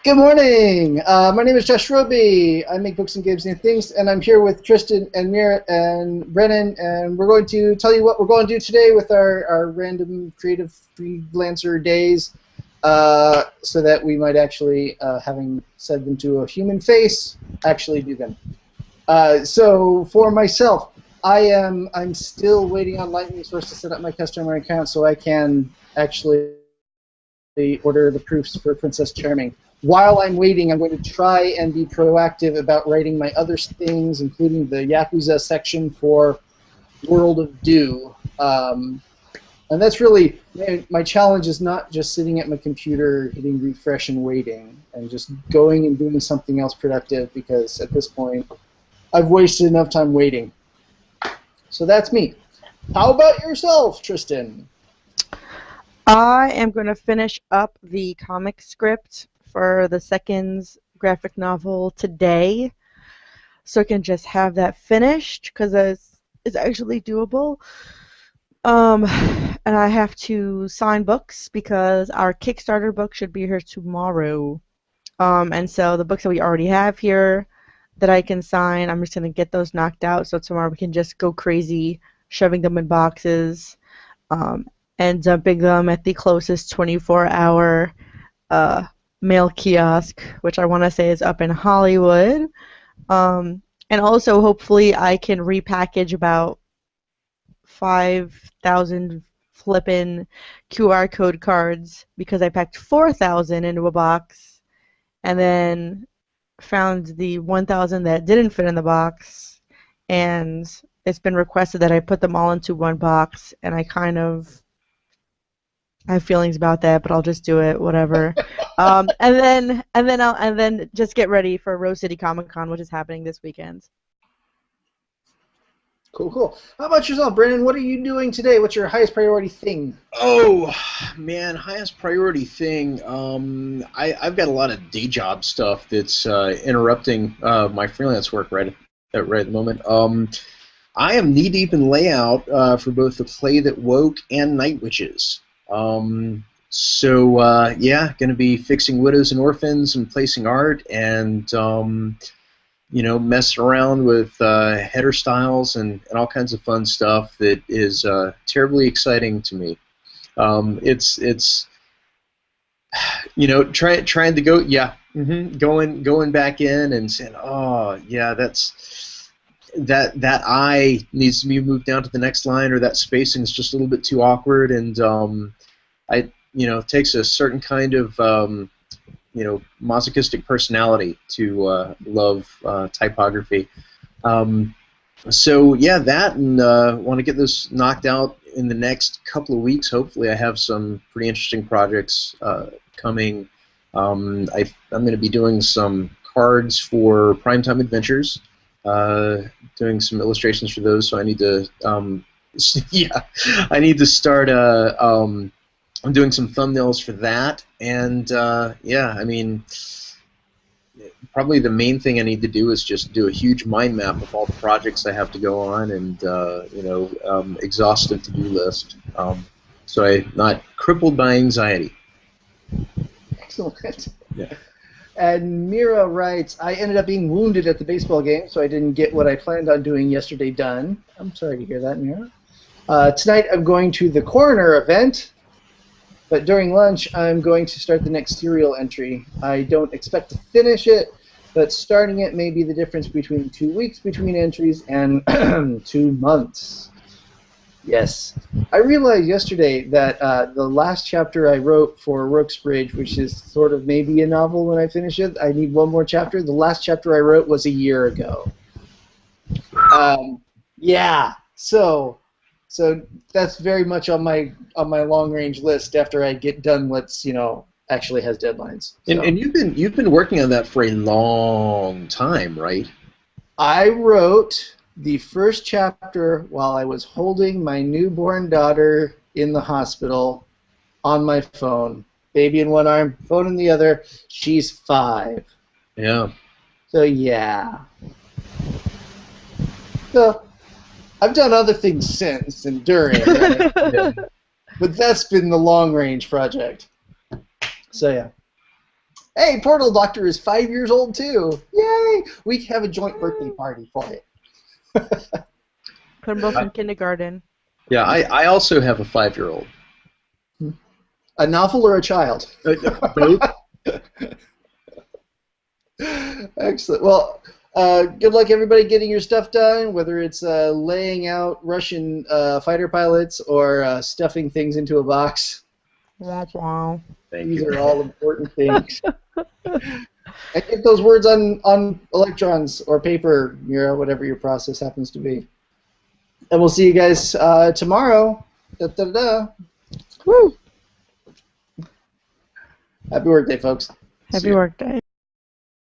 Good morning. My name is Josh Roby. I make books and games and things, and I'm here with Tristan and Mira and Brennan, and we're going to tell you what we're going to do today with our random creative freelancer days, so that we might actually, having said them to a human face, actually do them. So for myself, I'm still waiting on Lightning Source to set up my customer account so I can actually order the proofs for Princess Charming. While I'm waiting, I'm going to try and be proactive about writing my other things, including the Yakuza section for World of Dew. And that's really, my challenge is not just sitting at my computer, hitting refresh and waiting, and just going and doing something else productive, because at this point, I've wasted enough time waiting. So that's me. How about yourself, Tristan? I am going to finish up the comic script for the second graphic novel today, so I can just have that finished, because it's actually doable. And I have to sign books because our Kickstarter book should be here tomorrow. And so the books that we already have here that I can sign, I'm just going to get those knocked out, so tomorrow we can just go crazy shoving them in boxes. And dumping them at the closest 24-hour mail kiosk, which I want to say is up in Hollywood. And also, hopefully, I can repackage about 5,000 flippin' QR code cards, because I packed 4,000 into a box and then found the 1,000 that didn't fit in the box, and it's been requested that I put them all into one box, and I have feelings about that, but I'll just do it, whatever. And then just get ready for Rose City Comic Con, which is happening this weekend. Cool, cool. How about yourself, Brandon? What are you doing today? What's your highest priority thing? Oh, man, highest priority thing. I've got a lot of day job stuff that's interrupting my freelance work right at the moment. I am knee-deep in layout for both The Play That Woke and Night Witches. Yeah, going to be fixing Widows and Orphans and placing art, and messing around with header styles and all kinds of fun stuff that is terribly exciting to me. It's trying to go, going back in and saying, oh yeah, that I needs to be moved down to the next line, or that spacing is just a little bit too awkward, and it takes a certain kind of masochistic personality to love typography. So yeah, that, and want to get this knocked out in the next couple of weeks. Hopefully, I have some pretty interesting projects coming. I'm going to be doing some cards for Primetime Adventures. Doing some illustrations for those, so I need to start I'm doing some thumbnails for that, and I mean, probably the main thing I need to do is just do a huge mind map of all the projects I have to go on, and exhaustive to-do list, so I'm not crippled by anxiety. Excellent. Yeah. And Mira writes, I ended up being wounded at the baseball game, so I didn't get what I planned on doing yesterday done. I'm sorry to hear that, Mira. Tonight I'm going to the coroner event, but during lunch I'm going to start the next serial entry. I don't expect to finish it, but starting it may be the difference between 2 weeks between entries and 2 months. Yes. I realized yesterday that the last chapter I wrote for Rook's Bridge, which is sort of maybe a novel when I finish it, I need one more chapter. The last chapter I wrote was a year ago. Yeah. So that's very much on my long-range list after I get done what's, actually has deadlines. So. And you've been working on that for a long time, right? I wrote the first chapter while I was holding my newborn daughter in the hospital on my phone. Baby in one arm, phone in the other. She's 5. Yeah. So, yeah. So, I've done other things since and during. Right? But that's been the long-range project. So yeah. Hey, Portal Doctor is 5 years old too. Yay! We can have a joint birthday party for it. Put them both in kindergarten. Yeah, I also have a 5-year-old. A novel or a child? Both. Excellent. Well, good luck, everybody, getting your stuff done, whether it's laying out Russian fighter pilots or stuffing things into a box. Wow. These are all important things. And get those words on electrons or paper, whatever your process happens to be. And we'll see you guys tomorrow. Da, da, da. Woo! Happy workday, folks. Happy workday.